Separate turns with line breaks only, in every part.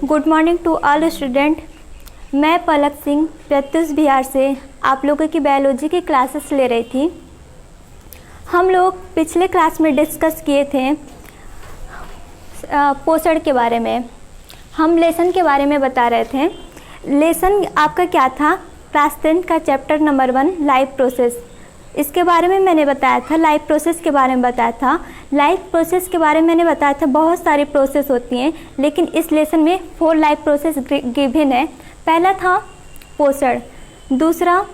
Good morning to all student. मैं पलक सिंह प्रत्युष बिहार से आप लोगों की बायोलॉजी की क्लासेस ले रही थी। हम लोग पिछले क्लास में डिस्कस किए थे पोषण के बारे में। हम लेसन के बारे में बता रहे थे। लेसन आपका क्या था? क्लास 10 का चैप्टर नंबर 1 लाइफ प्रोसेस, इसके बारे में मैंने बताया था। लाइफ प्रोसेस के बारे में बताया था। लाइफ प्रोसेस के बारे में मैंने बताया था बहुत सारी प्रोसेस होती हैं, लेकिन इस लेसन में 4 लाइफ प्रोसेस गिवन है। पहला था पोषण, दूसरा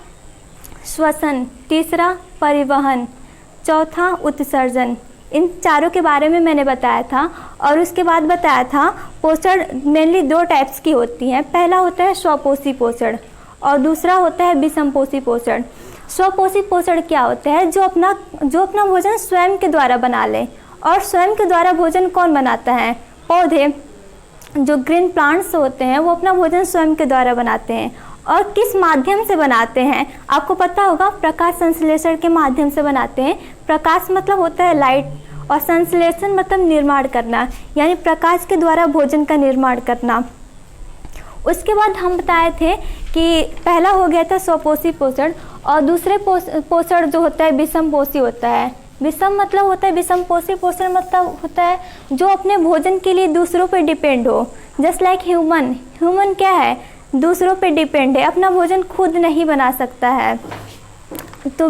श्वसन, तीसरा परिवहन, चौथा उत्सर्जन। इन चारों के बारे में मैंने बताया था। और उसके बाद बताया था पोषण मेनली 2 टाइप्स की होती हैं। पहला होता है स्वपोषी पोषण और दूसरा होता है विषमपोषी पोषण। स्वपोषी पोषण क्या होता है? जो अपना भोजन स्वयं के द्वारा बना ले। और स्वयं के द्वारा भोजन कौन बनाता है? पौधे, जो ग्रीन प्लांट्स होते हैं वो अपना भोजन स्वयं के द्वारा बनाते हैं। और किस माध्यम से बनाते हैं? आपको पता होगा, प्रकाश संश्लेषण के माध्यम से बनाते हैं। प्रकाश मतलब होता है लाइट, और संश्लेषण मतलब निर्माण करना, यानी प्रकाश के द्वारा भोजन का निर्माण करना। उसके बाद हम बताए थे कि पहला हो गया था स्वपोषी पोषण, और दूसरे पोषण जो होता है विषमपोषी होता है। विषम मतलब होता है, विषमपोषी पोषण मतलब होता है जो अपने भोजन के लिए दूसरों पर डिपेंड हो। Just like human. ह्यूमन क्या है? दूसरों पे डिपेंड है, अपना भोजन खुद नहीं बना सकता है। तो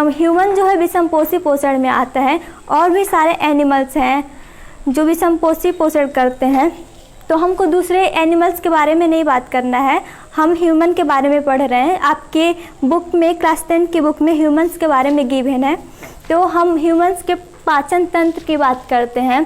ह्यूमन जो है विषमपोषी पोषण में आता है। और भी सारे एनिमल्स हैं जो विषमपोषी पोषण करते हैं। तो हमको दूसरे एनिमल्स के बारे में नहीं बात करना है, हम ह्यूमन के बारे में पढ़ रहे हैं। आपके बुक में, क्लास 10 की बुक में ह्यूमंस के बारे में गिवन है। तो हम ह्यूमंस के पाचन तंत्र की बात करते हैं।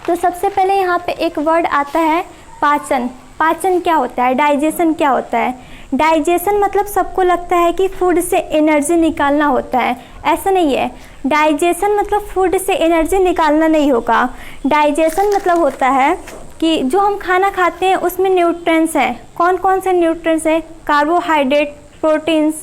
तो सबसे पहले यहाँ पे एक वर्ड आता है पाचन। पाचन क्या होता है? डाइजेशन क्या होता है? डाइजेशन मतलब सबको लगता है कि फूड से एनर्जी निकालना होता है। ऐसा नहीं है। डाइजेशन मतलब फूड से एनर्जी निकालना नहीं होगा। डाइजेशन मतलब होता है कि जो हम खाना खाते हैं उसमें न्यूट्रिएंट्स हैं। कौन कौन से न्यूट्रिएंट्स हैं? Carbohydrate, proteins,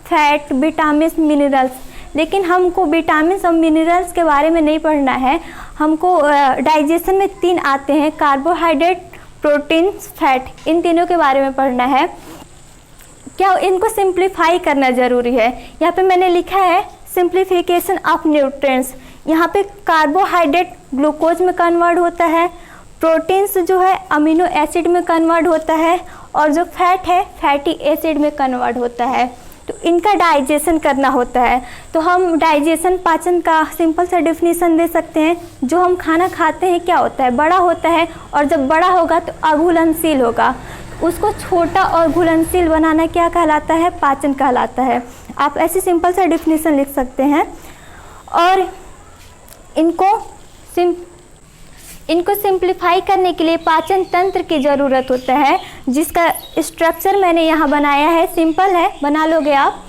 fat, vitamin, minerals. लेकिन हमको विटामिन और मिनरल्स के बारे में नहीं पढ़ना है। हमको डाइजेशन में 3 आते हैं, कार्बोहाइड्रेट, प्रोटीन, फैट। इन तीनों के बारे में पढ़ना है। क्या इनको सिंप्लीफाई करना ज़रूरी है? यहाँ पे मैंने लिखा है सिंप्लीफिकेशन ऑफ न्यूट्रिएंट्स। यहाँ पे कार्बोहाइड्रेट ग्लूकोज में कन्वर्ट होता है, प्रोटीन्स जो है अमीनो एसिड में कन्वर्ट होता है, और जो फैट है फैटी एसिड में कन्वर्ट होता है। तो इनका डाइजेशन करना होता है। तो हम डाइजेशन, पाचन का सिंपल सा डेफिनेशन दे सकते हैं। जो हम खाना खाते हैं क्या होता है? बड़ा होता है, और जब बड़ा होगा तो अघुलनशील होगा। उसको छोटा और घुलनशील बनाना क्या कहलाता है? पाचन कहलाता है। आप ऐसी सिंपल सा डेफिनेशन लिख सकते हैं। और इनको सिंप्लीफाई करने के लिए पाचन तंत्र की ज़रूरत होता है, जिसका स्ट्रक्चर मैंने यहाँ बनाया है। सिंपल है, बना लोगे आप।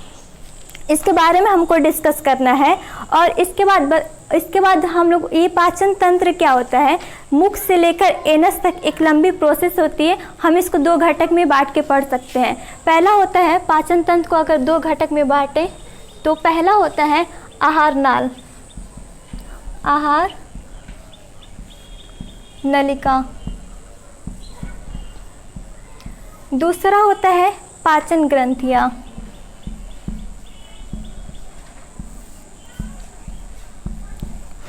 इसके बारे में हमको डिस्कस करना है। और इसके बाद हम लोग, ये पाचन तंत्र क्या होता है? मुख से लेकर एनस तक एक लंबी प्रोसेस होती है। हम इसको 2 घटक में बांट के पढ़ सकते हैं। पहला होता है पाचन तंत्र को अगर 2 घटक में बांटें तो पहला होता है आहार नाल, आहार नलिका। दूसरा होता है पाचन ग्रंथियाँ।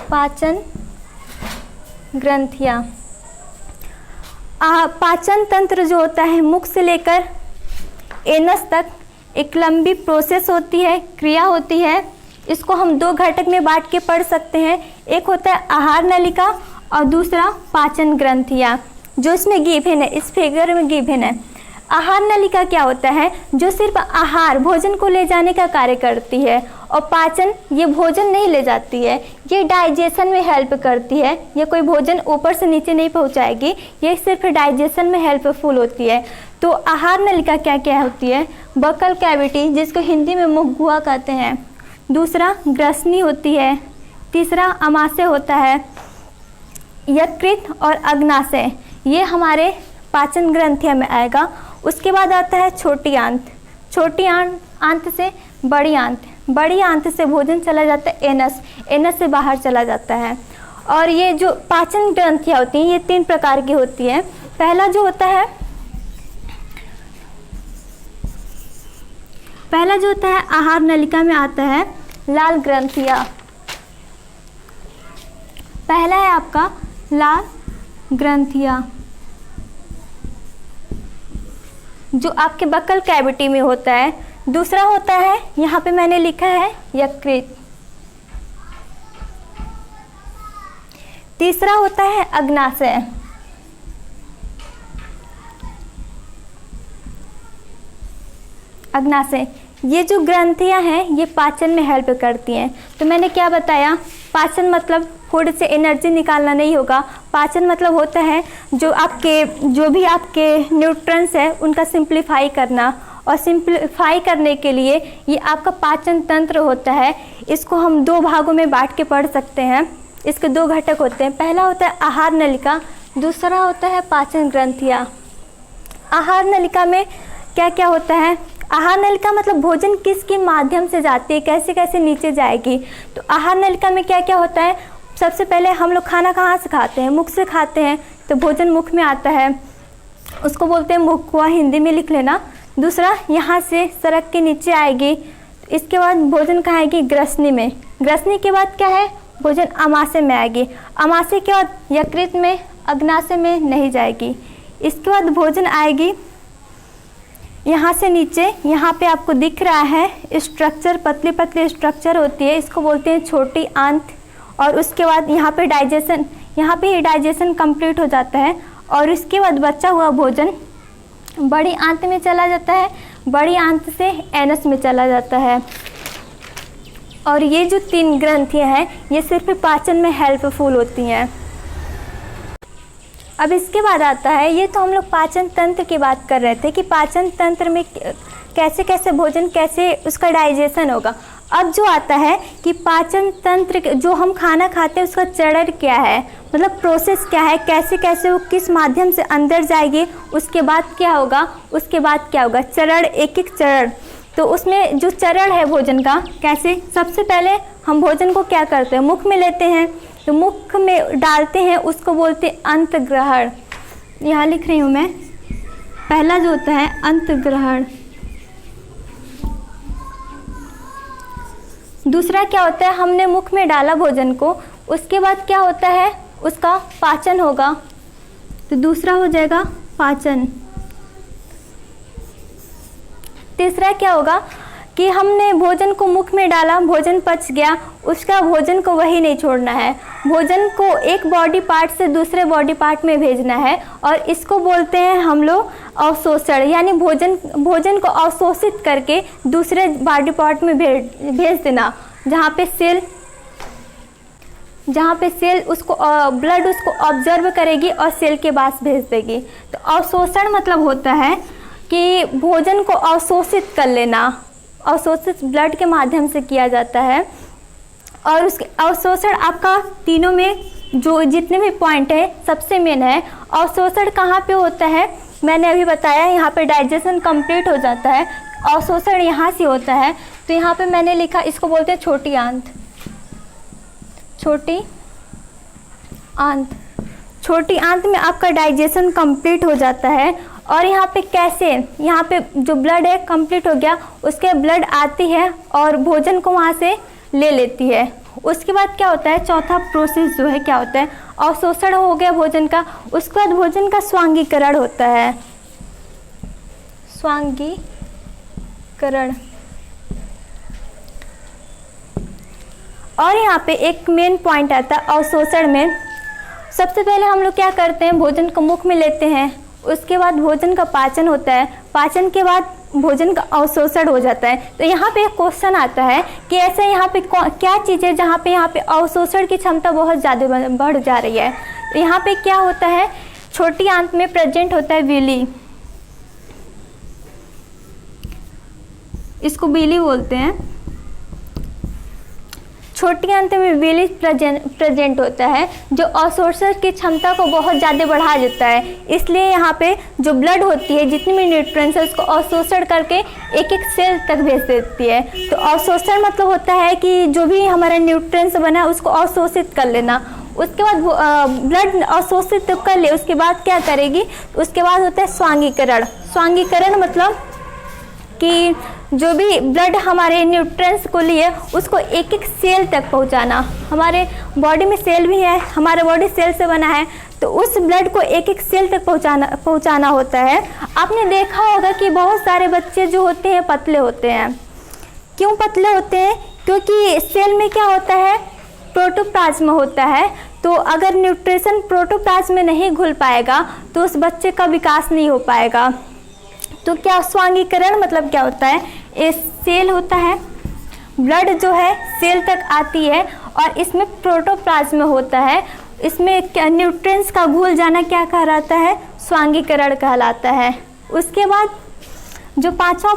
पाचन ग्रंथियाँ। पाचन तंत्र जो होता है मुख से लेकर एनस तक एक लंबी प्रोसेस होती है, क्रिया होती है। इसको हम 2 घटक में बांट के पढ़ सकते हैं। एक होता है आहार नलिका और दूसरा पाचन ग्रंथियाँ, जो इसमें गिवन है, इस फिगर में गिवन है। आहार नलिका क्या होता है? जो सिर्फ आहार, भोजन को ले जाने का कार्य करती है। और पाचन, ये भोजन नहीं ले जाती है, ये डाइजेशन में हेल्प करती है। ये कोई भोजन ऊपर से नीचे नहीं पहुंचाएगी, ये सिर्फ डाइजेशन में हेल्पफुल होती है। तो आहार नलिका क्या क्या होती है? बकल कैविटी, जिसको हिंदी में मुख गुहा कहते हैं। दूसरा ग्रसनी होती है। तीसरा अमाशय होता है। यकृत और अग्नाशय, ये हमारे पाचन ग्रंथियों में आएगा। उसके बाद आता है छोटी आंत। छोटी आंत से बड़ी आंत, बड़ी आंत से भोजन चला जाता है एनस, एनस से बाहर चला जाता है। और ये जो पाचन ग्रंथियाँ होती हैं ये 3 प्रकार की होती हैं। पहला जो होता है आहार नलिका में आता है लाल ग्रंथियाँ। पहला है आपका लाल ग्रंथियाँ जो आपके बक्कल कैविटी में होता है। दूसरा होता है, यहाँ पे मैंने लिखा है यकृत। तीसरा होता है अग्नाशय। अग्नाशय, ये जो ग्रंथियां हैं ये पाचन में हेल्प करती हैं। तो मैंने क्या बताया, पाचन मतलब फूड से एनर्जी निकालना नहीं होगा। पाचन मतलब होता है जो भी आपके न्यूट्रिएंट्स है उनका सिंप्लीफाई करना, और सिंप्लीफाई करने के लिए ये आपका पाचन तंत्र होता है। इसको हम दो भागों में बांट के पढ़ सकते हैं। इसके दो घटक होते हैं, पहला होता है आहार नलिका, दूसरा होता है पाचन ग्रंथियाँ। आहार नलिका में क्या क्या होता है, आहार नलिका मतलब भोजन किसके माध्यम से जाती है, कैसे कैसे नीचे जाएगी। तो आहार नलिका में क्या क्या होता है, सबसे पहले हम लोग खाना कहाँ से खाते हैं, मुख से खाते हैं, तो भोजन मुख में आता है, उसको बोलते हैं मुख कुआं, हिंदी में लिख लेना। दूसरा, यहाँ से सड़क के नीचे आएगी, इसके बाद भोजन कहाँ आएगी, ग्रसनी में। ग्रसनी के बाद क्या है, भोजन अमाशय में आएगी। अमाशय के बाद यकृत में, अग्नाशय में नहीं जाएगी। इसके बाद भोजन आएगी यहाँ से नीचे, यहाँ पे आपको दिख रहा है स्ट्रक्चर, पतली पतली स्ट्रक्चर होती है, इसको बोलते हैं छोटी आंत। और उसके बाद यहाँ पे डाइजेशन, यहाँ पे ही डाइजेशन कंप्लीट हो जाता है, और इसके बाद बचा हुआ भोजन बड़ी आंत में चला जाता है, बड़ी आंत से एनस में चला जाता है। और ये जो 3 ग्रंथियाँ हैं ये सिर्फ पाचन में हेल्पफुल होती हैं। अब इसके बाद आता है, ये तो हम लोग पाचन तंत्र की बात कर रहे थे कि पाचन तंत्र में कैसे कैसे भोजन, कैसे उसका डाइजेशन होगा। अब जो आता है कि पाचन तंत्र जो हम खाना खाते हैं उसका चरण क्या है, मतलब प्रोसेस क्या है, कैसे कैसे वो किस माध्यम से अंदर जाएगी, उसके बाद क्या होगा, चरण, एक एक चरण। तो उसमें जो चरण है भोजन का, कैसे, सबसे पहले हम भोजन को क्या करते हैं, मुख में लेते हैं, तो मुख में डालते हैं, उसको बोलते हैं अंतग्रहण। यहाँ लिख रही हूँ मैं, पहला जो होता है अंतग्रहण। दूसरा क्या होता है, हमने मुख में डाला भोजन को, उसके बाद क्या होता है, उसका पाचन होगा, तो दूसरा हो जाएगा पाचन। तीसरा क्या होगा कि हमने भोजन को मुख में डाला, भोजन पच गया, उसका भोजन को वही नहीं छोड़ना है, भोजन को एक बॉडी पार्ट से दूसरे बॉडी पार्ट में भेजना है, और इसको बोलते हैं हम लोग अवशोषण। यानी भोजन को अवशोषित करके दूसरे बॉडी पार्ट में भेज देना, जहाँ पे सेल उसको ब्लड उसको ऑब्जर्व करेगी और सेल के पास भेज देगी। तो अवशोषण मतलब होता है कि भोजन को अवशोषित कर लेना, अवशोषित ब्लड के माध्यम से किया जाता है। और उसके अवशोषण आपका तीनों में जो जितने भी पॉइंट है सबसे मेन है। अवशोषण कहाँ पे होता है, मैंने अभी बताया, यहाँ पे डाइजेशन कंप्लीट हो जाता है, अवशोषण यहाँ से होता है। तो यहाँ पे मैंने लिखा, इसको बोलते हैं छोटी आंत। छोटी आंत, छोटी आंत में आपका डाइजेशन कंप्लीट हो जाता है। और यहाँ पे कैसे, यहाँ पे जो ब्लड है कंप्लीट हो गया, उसके ब्लड आती है और भोजन को वहाँ से ले लेती है। उसके बाद क्या होता है, चौथा प्रोसेस जो है क्या होता है, अवशोषण हो गया भोजन का, उसके बाद भोजन का स्वांगीकरण होता है। स्वांगीकरण। और यहाँ पे एक मेन पॉइंट आता है अवशोषण में। सबसे पहले हम लोग क्या करते हैं, भोजन को मुख में लेते हैं, उसके बाद भोजन का पाचन होता है, पाचन के बाद भोजन का अवशोषण हो जाता है। तो यहाँ पे एक क्वेश्चन आता है कि ऐसे यहाँ पे क्या चीज़ है जहाँ पे यहाँ पे अवशोषण की क्षमता बहुत ज़्यादा बढ़ जा रही है। तो यहाँ पे क्या होता है, छोटी आंत में प्रेजेंट होता है विली, इसको विली बोलते हैं। छोटी आंत में विली प्रेजेंट होता है जो अवशोषण की क्षमता को बहुत ज़्यादा बढ़ा देता है। इसलिए यहाँ पे जो ब्लड होती है, जितनी भी न्यूट्रिएंट्स है, उसको अवशोषण करके एक एक सेल तक भेज देती है। तो अवशोषण मतलब होता है कि जो भी हमारा न्यूट्रिएंट्स बना है उसको अवशोषित कर लेना, उसके बाद ब्लड अवशोषित कर ले, उसके बाद क्या करेगी, उसके बाद होता है स्वांगीकरण। स्वांगीकरण मतलब कि जो भी ब्लड हमारे न्यूट्रिएंट्स को लिए उसको एक एक सेल तक पहुंचाना। हमारे बॉडी में सेल भी है, हमारा बॉडी सेल से बना है, तो उस ब्लड को एक एक सेल तक पहुंचाना होता है। आपने देखा होगा कि बहुत सारे बच्चे जो होते हैं पतले होते हैं। क्यों पतले होते हैं? क्योंकि सेल में क्या होता है, प्रोटोप्लाज्म होता है। तो अगर न्यूट्रिशन प्रोटोप्लाज्म में नहीं घुल पाएगा तो उस बच्चे का विकास नहीं हो पाएगा। तो क्या स्वांगीकरण मतलब क्या होता है, एक सेल होता है, ब्लड जो है सेल तक आती है और इसमें प्रोटोप्लाज्म होता है, इसमें न्यूट्रिएंट्स का घुल जाना क्या कहलाता है, स्वांगीकरण कहलाता है। उसके बाद जो पांचवा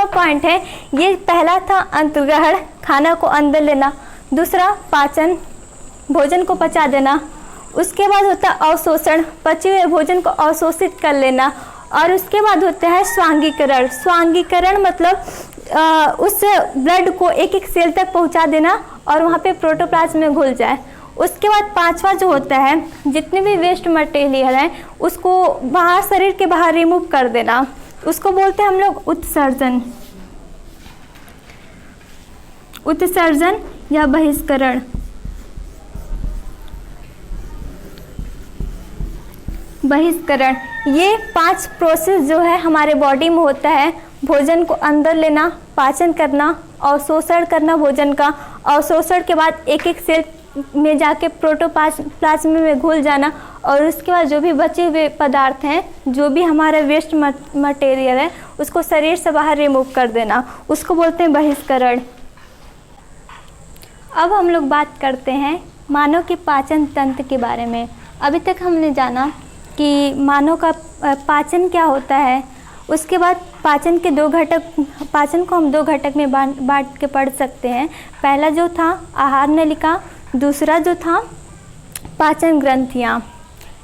पॉइंट है, ये पहला था अंतर्ग्रहण, खाना को अंदर लेना। दूसरा पाचन, भोजन को पचा देना। उसके बाद होता है अवशोषण, पचे हुए भोजन को अवशोषित कर लेना। और उसके बाद होता है स्वांगीकरण। स्वांगीकरण मतलब उस ब्लड को एक एक सेल तक पहुंचा देना और वहाँ पे प्रोटोप्लाज्म में घुल जाए। उसके बाद पांचवा जो होता है, जितने भी वेस्ट मटेरियल है उसको बाहर, शरीर के बाहर रिमूव कर देना, उसको बोलते हैं हम लोग उत्सर्जन। उत्सर्जन या बहिष्करण। बहिष्करण, ये 5 प्रोसेस जो है हमारे बॉडी में होता है। भोजन को अंदर लेना, पाचन करना, अवशोषण करना भोजन का, अवशोषण के बाद एक एक सेल में जाके प्रोटोप्लाज्म में घुल जाना, और उसके बाद जो भी बचे हुए पदार्थ हैं, जो भी हमारा वेस्ट मटेरियल है, उसको शरीर से बाहर रिमूव कर देना, उसको बोलते हैं बहिष्करण। अब हम लोग बात करते हैं मानव के पाचन तंत्र के बारे में। अभी तक हमने जाना कि मानव का पाचन क्या होता है। उसके बाद पाचन के 2 घटक, पाचन को हम 2 घटक में बांट के पढ़ सकते हैं। पहला जो था आहार नलिका, दूसरा जो था पाचन ग्रंथियाँ।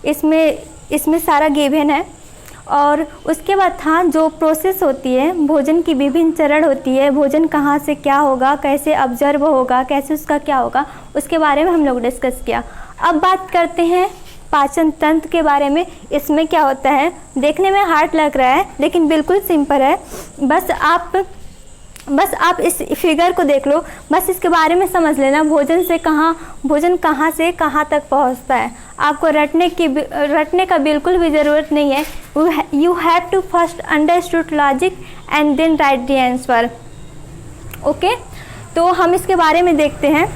इसमें सारा गिवन है। और उसके बाद था जो प्रोसेस होती है, भोजन की विभिन्न चरण होती है, भोजन कहाँ से क्या होगा, कैसे ऑब्जर्व होगा, कैसे उसका क्या होगा, उसके बारे में हम लोग डिस्कस किया। अब बात करते हैं पाचन तंत्र के बारे में। इसमें क्या होता है, देखने में हार्ड लग रहा है लेकिन बिल्कुल सिंपल है। बस आप इस फिगर को देख लो, बस इसके बारे में समझ लेना। भोजन कहाँ से कहाँ तक पहुंचता है। आपको रटने का बिल्कुल भी ज़रूरत नहीं है। You have to first understood logic and then write the answer. Okay, तो हम इसके बारे में देखते हैं।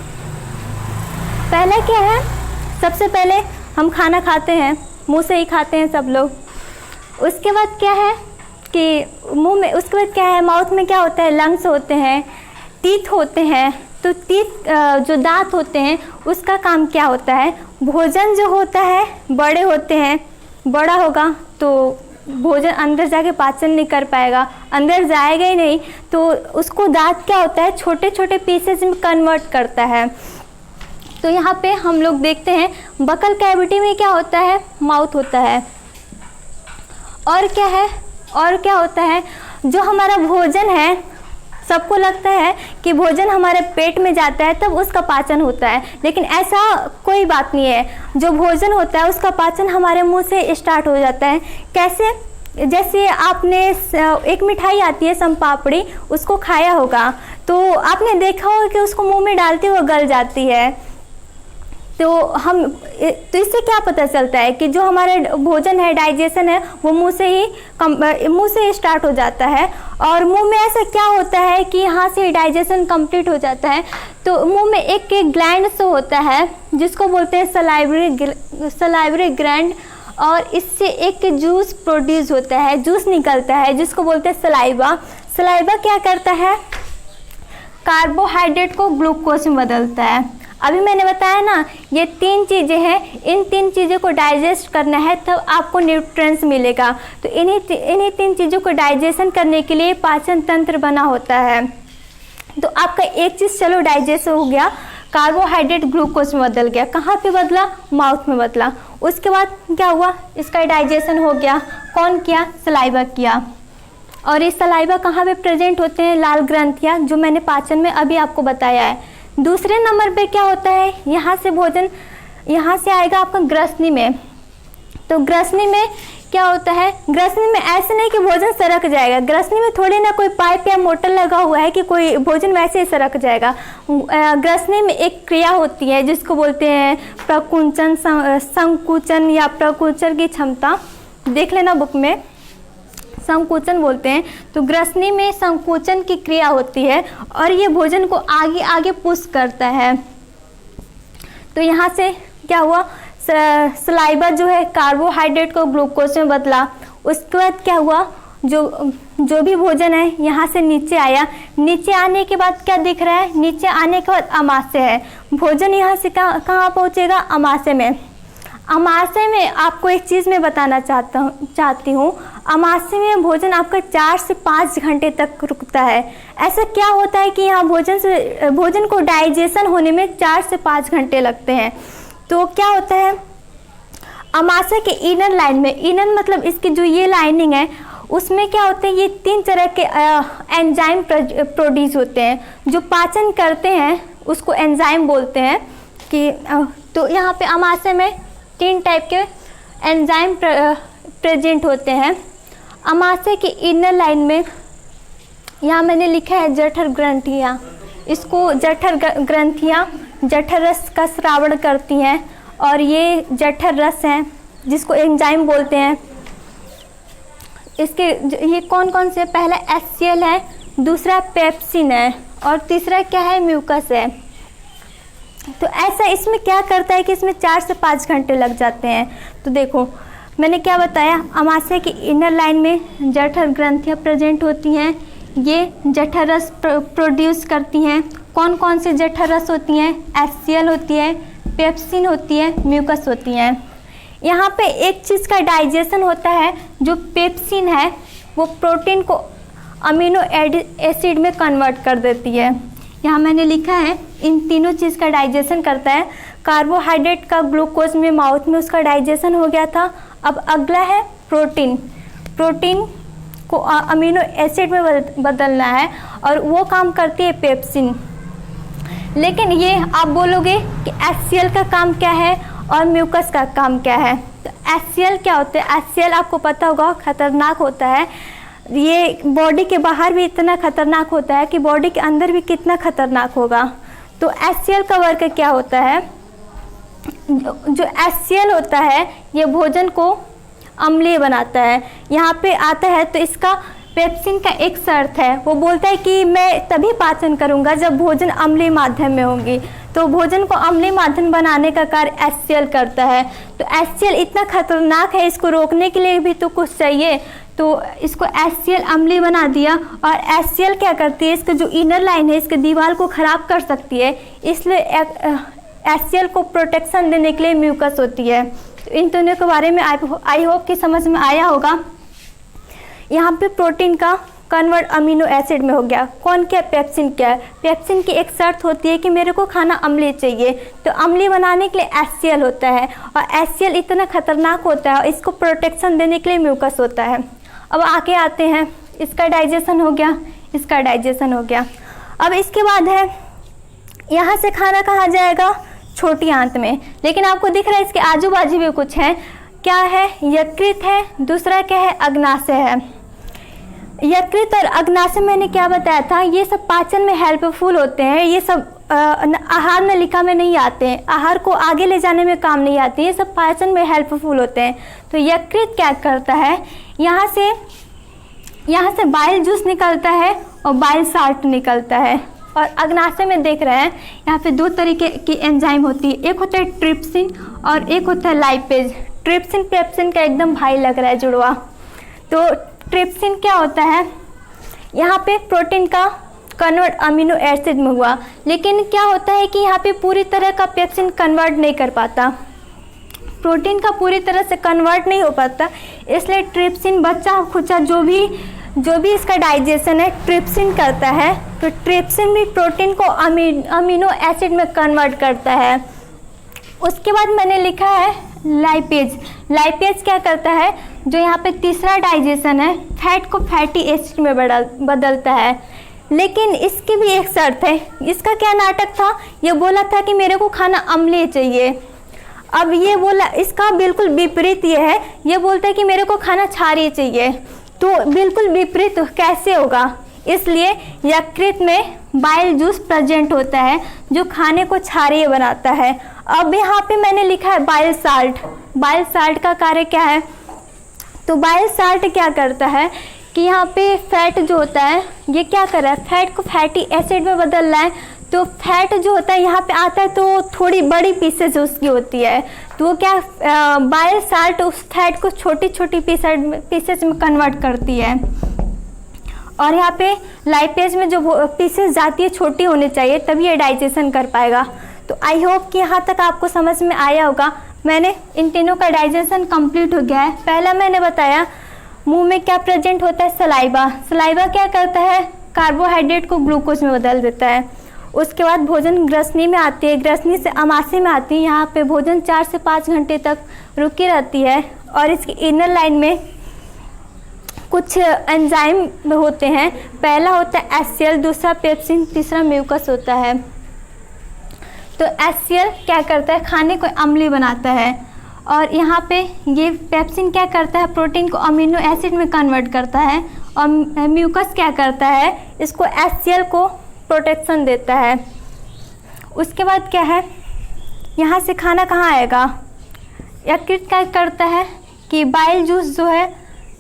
पहला क्या है, सबसे पहले हम खाना खाते हैं, मुंह से ही खाते हैं सब लोग। उसके बाद क्या है कि मुंह में, उसके बाद क्या है, माउथ में क्या होता है, लंग्स होते हैं, टीथ होते हैं। तो टीथ जो दांत होते हैं उसका काम क्या होता है, भोजन जो होता है बड़े होते हैं, बड़ा होगा तो भोजन अंदर जाके पाचन नहीं कर पाएगा, अंदर जाएगा ही नहीं, तो उसको दांत क्या होता है, छोटे छोटे पीसेज में कन्वर्ट करता है। तो यहाँ पे हम लोग देखते हैं बकल कैविटी में क्या होता है, माउथ होता है। और क्या होता है, जो हमारा भोजन है, सबको लगता है कि भोजन हमारे पेट में जाता है तब उसका पाचन होता है, लेकिन ऐसा कोई बात नहीं है। जो भोजन होता है उसका पाचन हमारे मुंह से स्टार्ट हो जाता है। कैसे, जैसे आपने एक मिठाई आती है संपापड़ी, उसको खाया होगा तो आपने देखा होगा कि उसको मुंह में डालते हुए गल जाती है। तो इससे क्या पता चलता है कि जो हमारा भोजन है, डाइजेशन है, वो मुंह से स्टार्ट हो जाता है। और मुंह में ऐसा क्या होता है कि यहाँ से डाइजेशन कंप्लीट हो जाता है, तो मुंह में एक ग्लैंड शो होता है जिसको बोलते हैं सलाइवरी ग्लैंड, और इससे एक जूस प्रोड्यूस होता है, जूस निकलता है जिसको बोलते हैं सलाइवा। सलाइवा क्या करता है, कार्बोहाइड्रेट को ग्लूकोज में बदलता है। अभी मैंने बताया ना, ये 3 चीज़ें हैं, इन 3 चीज़ों को डाइजेस्ट करना है तब आपको न्यूट्रिएंट्स मिलेगा। तो इन्हीं 3 चीज़ों को डाइजेशन करने के लिए पाचन तंत्र बना होता है। तो आपका एक चीज़ चलो डाइजेस्ट हो गया, कार्बोहाइड्रेट ग्लूकोज में बदल गया। कहाँ पे बदला, माउथ में बदला। उसके बाद क्या हुआ, इसका डाइजेशन हो गया। कौन किया, सलाइवा किया। और ये सलाइवा कहाँ पे प्रेजेंट होते हैं, लाल ग्रंथियाँ, जो मैंने पाचन में अभी आपको बताया है। दूसरे नंबर पे क्या होता है, यहाँ से भोजन यहाँ से आएगा आपका ग्रसनी में। तो ग्रसनी में क्या होता है, ग्रसनी में ऐसे नहीं कि भोजन सरक जाएगा, ग्रसनी में थोड़ी ना कोई पाइप या मोटर लगा हुआ है कि कोई भोजन वैसे ही सरक जाएगा। ग्रसनी में एक क्रिया होती है जिसको बोलते हैं प्रकुंचन, संकुचन या प्रकुंचन की क्षमता, देख लेना बुक में, संकुचन बोलते हैं। तो ग्रसनी में संकुचन की क्रिया होती है और ये भोजन को आगे आगे पुश करता है। तो यहाँ से क्या हुआ, सलाइवा जो है कार्बोहाइड्रेट को ग्लूकोज में बदला। उसके बाद क्या हुआ, जो भी भोजन है यहाँ से नीचे आया, नीचे आने के बाद क्या दिख रहा है, नीचे आने के बाद अमाशय है। भोजन यहाँ से कहाँ पहुँचेगा, अमाशय में। अमाशय में आपको एक चीज़ मैं बताना चाहती हूँ, अमाशय में भोजन आपका 4 से 5 घंटे तक रुकता है। ऐसा क्या होता है कि यहाँ भोजन को डाइजेशन होने में 4 से 5 घंटे लगते हैं। तो क्या होता है, अमाशय के इनर लाइन में, इनर मतलब इसकी जो ये लाइनिंग है उसमें क्या होते हैं, ये 3 तरह के एंजाइम प्रोड्यूस होते हैं। जो पाचन करते हैं उसको एंजाइम बोलते हैं कि तो यहाँ पे अमाशय में 3 टाइप के एंजाइम प्रेजेंट होते हैं। अमाशय के इनर लाइन में यहाँ मैंने लिखा है जठर ग्रंथियाँ, इसको जठर ग्रंथियाँ जठर रस का स्रावण करती हैं और ये जठर रस हैं जिसको एंजाइम बोलते हैं। इसके ये कौन कौन से, पहला HCl है, दूसरा पेप्सिन है और तीसरा क्या है, म्यूकस है। तो ऐसा इसमें क्या करता है कि इसमें 4 से 5 घंटे लग जाते हैं। तो देखो मैंने क्या बताया, अमाशय की इनर लाइन में जठर ग्रंथियाँ प्रेजेंट होती हैं, ये जठर रस प्रोड्यूस करती हैं। कौन कौन से जठर रस होती हैं, HCl होती है, पेप्सिन होती है, म्यूकस होती हैं। यहाँ पे एक चीज़ का डाइजेशन होता है, जो पेप्सिन है वो प्रोटीन को अमीनो एसिड में कन्वर्ट कर देती है। यहाँ मैंने लिखा है इन तीनों चीज़ का डाइजेशन करता है। कार्बोहाइड्रेट का ग्लूकोज में माउथ में उसका डाइजेशन हो गया था। अब अगला है प्रोटीन, प्रोटीन को अमीनो एसिड में बदलना है और वो काम करती है पेप्सिन। लेकिन ये आप बोलोगे कि HCl का काम क्या है और म्यूकस का काम क्या है। तो HCl क्या होता है, HCl आपको पता होगा खतरनाक होता है, ये बॉडी के बाहर भी इतना खतरनाक होता है कि बॉडी के अंदर भी कितना खतरनाक होगा। तो HCl का वर्क क्या होता है, जो HCl होता है ये भोजन को अम्लीय बनाता है। यहाँ पे आता है तो इसका पेप्सिन का एक शर्त है, वो बोलता है कि मैं तभी पाचन करूँगा जब भोजन अम्लीय माध्यम में होंगी। तो भोजन को अम्लीय माध्यम बनाने का कार्य HCl करता है। तो HCl इतना खतरनाक है, इसको रोकने के लिए भी तो कुछ चाहिए। तो इसको HCl अम्लीय बना दिया और HCl क्या करती है, इसका जो इनर लाइन है इसके दीवार को ख़राब कर सकती है, इसलिए HCl को प्रोटेक्शन देने के लिए म्यूकस होती है। तो इन दोनों के बारे में आई होप कि समझ में आया होगा। यहाँ पे प्रोटीन का कन्वर्ट अमीनो एसिड में हो गया। कौन क्या, पेप्सिन क्या है, पेप्सिन की एक शर्त होती है कि मेरे को खाना अम्लीय चाहिए, तो अम्लीय बनाने के लिए HCl होता है और HCl इतना खतरनाक होता है और इसको प्रोटेक्शन देने के लिए म्यूकस होता है। अब आके आते हैं, इसका डाइजेशन हो गया, इसका डाइजेशन हो गया। अब इसके बाद है यहाँ से खाना कहाँ जाएगा, छोटी आंत में। लेकिन आपको दिख रहा है इसके आजू बाजू भी कुछ है, क्या है, यकृत है, दूसरा क्या है, अग्नाशय है। यकृत और अग्नाशय मैंने क्या बताया था, ये सब पाचन में हेल्पफुल होते हैं, ये सब आहार नलिका में नहीं आते हैं, आहार को आगे ले जाने में काम नहीं आते, ये सब पाचन में हेल्पफुल होते हैं। तो यकृत क्या करता है, यहाँ से बाइल जूस निकलता है और बाइल साल्ट निकलता है। और अग्नाशय में देख रहे हैं यहाँ पे 2 तरीके की एंजाइम होती है, एक होता है ट्रिप्सिन और एक होता है लाइपेज। ट्रिप्सिन पेप्सिन का एकदम भाई लग रहा है जुड़वा। तो ट्रिप्सिन क्या होता है, यहाँ पे प्रोटीन का कन्वर्ट अमीनो एसिड में हुआ, लेकिन क्या होता है कि यहाँ पे पूरी तरह का पेप्सिन कन्वर्ट नहीं कर पाता, प्रोटीन का पूरी तरह से कन्वर्ट नहीं हो पाता, इसलिए ट्रिप्सिन बच्चा खुचा जो भी इसका डाइजेशन है ट्रिप्सिन करता है। तो ट्रिप्सिन भी प्रोटीन को अमीनो एसिड में कन्वर्ट करता है। उसके बाद मैंने लिखा है लाइपेज। लाइपेज क्या करता है, जो यहाँ पे तीसरा डाइजेशन है, फैट को फैटी एसिड में बदलता है। लेकिन इसकी भी एक शर्त है। इसका क्या नाटक था, ये बोला था कि मेरे को खाना अम्लीय चाहिए। अब ये बोला, इसका बिल्कुल विपरीत ये है, ये बोलता है कि मेरे को खाना क्षारीय चाहिए। तो बिल्कुल विपरीत कैसे होगा, इसलिए यकृत में बाइल जूस प्रेजेंट होता है जो खाने को क्षारीय बनाता है। अब यहाँ पे मैंने लिखा है बाइल साल्ट। बाइल साल्ट का कार्य क्या है, तो बाइल साल्ट क्या करता है कि यहाँ पे फैट जो होता है ये क्या कर रहा है, फैट को फैटी एसिड में बदल रहा है। तो फैट जो होता है यहाँ पे आता है तो थोड़ी बड़ी पीसेज उसकी होती है, तो वो क्या बाइल साल्ट उस फैट को छोटी छोटी पीसेज में कन्वर्ट करती है। और यहाँ पे लाइपेज में जो पीसेस जाती है छोटी होनी चाहिए, तभी ये डाइजेशन कर पाएगा। तो आई होप कि यहाँ तक आपको समझ में आया होगा। मैंने इन तीनों का डाइजेशन कंप्लीट हो गया है। पहला मैंने बताया मुंह में क्या प्रेजेंट होता है, सलाइवा। सलाइवा क्या करता है, कार्बोहाइड्रेट को ग्लूकोज में बदल देता है। उसके बाद भोजन ग्रसनी में आती है, ग्रसनी से अमाशय में आती है। यहाँ पे भोजन 4 से 5 घंटे तक रुकी रहती है। और इसकी इनर लाइन में कुछ एंजाइम होते हैं। पहला होता है एचसीएल, दूसरा पेप्सिन, तीसरा म्यूकस होता है। तो एचसीएल क्या करता है, खाने को अम्लीय बनाता है। और यहाँ पे ये पेप्सिन क्या करता है, प्रोटीन को अमीनो एसिड में कन्वर्ट करता है। और म्यूकस क्या करता है, इसको एचसीएल को प्रोटेक्शन देता है। उसके बाद क्या है, यहाँ से खाना कहाँ आएगा, यकृत क्या करता है कि बाइल जूस जो है,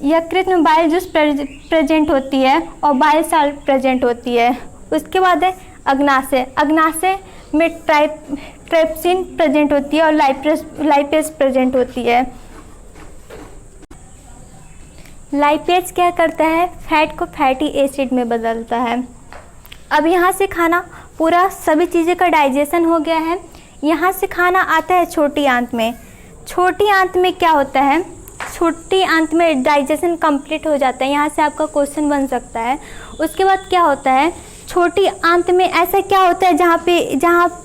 यकृत में बाइल जूस प्रेजेंट होती है और बाइल साल्ट प्रेजेंट होती है। उसके बाद है अग्नाशय। अग्नाशय में ट्राइप्सिन प्रेजेंट होती है और लाइपेज प्रेजेंट होती है। लाइपेज क्या करता है, फैट को फैटी एसिड में बदलता है। अब यहाँ से खाना पूरा सभी चीज़ें का डाइजेशन हो गया है। यहाँ से खाना आता है छोटी आंत में। छोटी आंत में क्या होता है, छोटी आंत में डाइजेशन कंप्लीट हो जाता है। यहाँ से आपका क्वेश्चन बन सकता है। उसके बाद क्या होता है, छोटी आंत में ऐसा क्या होता है जहाँ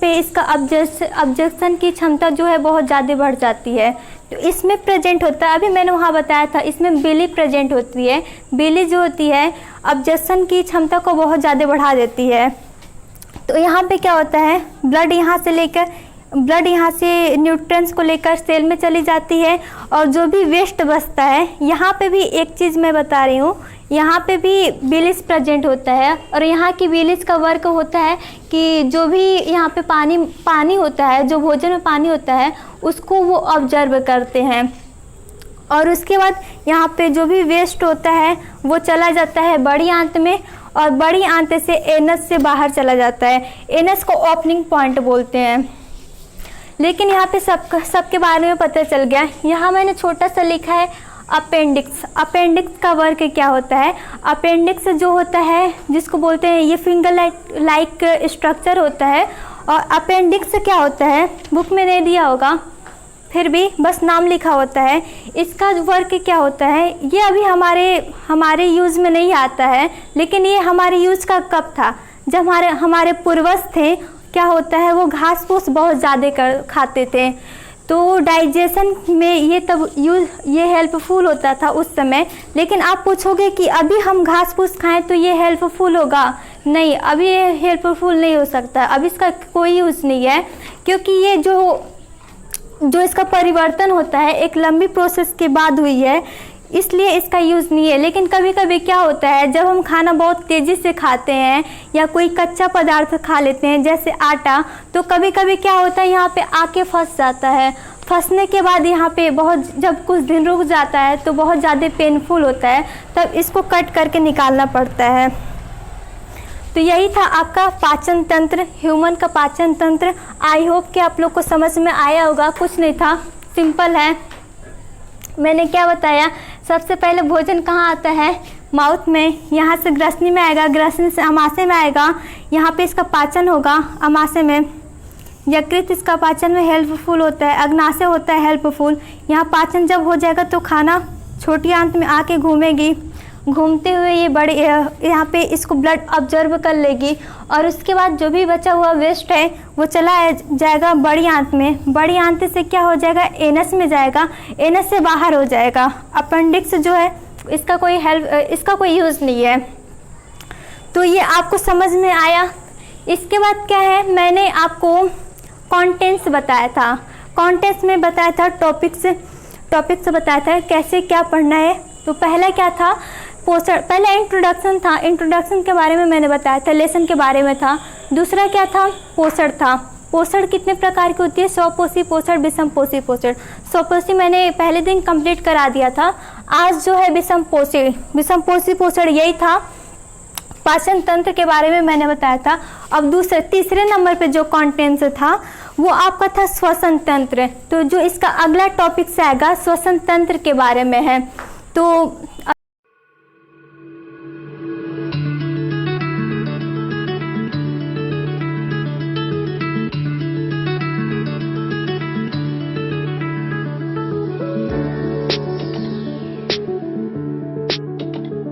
पे इसका ऑब्जेक्शन की क्षमता जो है बहुत ज़्यादा बढ़ जाती है, तो इसमें प्रेजेंट होता है। अभी मैंने वहाँ बताया था, इसमें बिली प्रेजेंट होती है। बिली जो होती है ऑब्जेक्शन की क्षमता को बहुत ज़्यादा बढ़ा देती है। तो यहाँ पे क्या होता है, ब्लड यहाँ से न्यूट्रिएंट्स को लेकर सेल में चली जाती है। और जो भी वेस्ट बचता है, यहाँ पे भी एक चीज़ मैं बता रही हूँ, यहाँ पे भी बिलिस प्रेजेंट होता है। और यहाँ की बिलिस का वर्क होता है कि जो भी यहाँ पे पानी होता है, जो भोजन में पानी होता है, उसको वो ऑब्जर्व करते हैं। और उसके बाद यहाँ पे जो भी वेस्ट होता है वो चला जाता है बड़ी आंत में, और बड़ी आंत से एनस से बाहर चला जाता है। एनस को ओपनिंग पॉइंट बोलते हैं। लेकिन यहाँ पे सबके बारे में पता चल गया। यहाँ मैंने छोटा सा लिखा है अपेंडिक्स। अपेंडिक्स का वर्क क्या होता है, अपेंडिक्स जो होता है जिसको बोलते हैं, ये फिंगर लाइक स्ट्रक्चर होता है। और अपेंडिक्स क्या होता है, बुक में नहीं दिया होगा, फिर भी बस नाम लिखा होता है। इसका वर्क क्या होता है, ये अभी हमारे यूज़ में नहीं आता है, लेकिन ये हमारे यूज़ का कब था, जब हमारे पूर्वज थे, क्या होता है, वो घास फूस बहुत ज़्यादा खाते थे। तो डाइजेशन में ये हेल्पफुल होता था उस समय। लेकिन आप पूछोगे कि अभी हम घास फूस खाएं तो ये हेल्पफुल होगा, नहीं, अभी ये हेल्पफुल नहीं हो सकता। अभी इसका कोई यूज़ नहीं है, क्योंकि ये जो इसका परिवर्तन होता है एक लंबी प्रोसेस के बाद हुई है, इसलिए इसका यूज़ नहीं है। लेकिन कभी कभी क्या होता है, जब हम खाना बहुत तेज़ी से खाते हैं या कोई कच्चा पदार्थ खा लेते हैं जैसे आटा, तो कभी कभी क्या होता है, यहाँ पे आके फंस जाता है। फंसने के बाद यहाँ पे जब कुछ दिन रुक जाता है तो बहुत ज़्यादा पेनफुल होता है, तब इसको कट करके निकालना पड़ता है। तो यही था आपका पाचन तंत्र, ह्यूमन का पाचन तंत्र। आई होप कि आप लोग को समझ में आया होगा। कुछ नहीं था, सिंपल है। मैंने क्या बताया, सबसे पहले भोजन कहाँ आता है, माउथ में। यहाँ से ग्रसनी में आएगा, ग्रसनी से अमाशय में आएगा, यहाँ पे इसका पाचन होगा अमाशय में। यकृत इसका पाचन में हेल्पफुल होता है, अग्नाशय होता है हेल्पफुल। यहाँ पाचन जब हो जाएगा तो खाना छोटी आंत में आके घूमेगी, घूमते हुए ये बड़े यहाँ पे इसको ब्लड ऑब्जर्व कर लेगी। और उसके बाद जो भी बचा हुआ वेस्ट है वो चला जाएगा बड़ी आंत में। बड़ी आंत से क्या हो जाएगा, एनस में जाएगा, एनस से बाहर हो जाएगा। अपेंडिक्स जो है इसका कोई यूज़ नहीं है। तो ये आपको समझ में आया। इसके बाद क्या है, मैंने आपको कंटेंट्स बताया था, कंटेंट्स में बताया था टॉपिक्स बताया था कैसे क्या पढ़ना है। तो पहला क्या था, पोस्टर, पहले इंट्रोडक्शन था, इंट्रोडक्शन के बारे में मैंने बताया था, लेसन के बारे में था। दूसरा क्या था, पोस्टर था। पोस्टर कितने प्रकार की होती है, स्वपोषी पोस्टर, विषमपोषी पोस्टर। स्वपोषी मैंने पहले दिन कंप्लीट करा दिया था। आज जो है विषमपोषी पोस्टर यही था, पाचन तंत्र के बारे में मैंने बताया था। अब तीसरे नंबर पे जो कंटेंट्स था वो आपका था श्वसन तंत्र। तो जो इसका अगला टॉपिक से आएगा श्वसन तंत्र के बारे में है। तो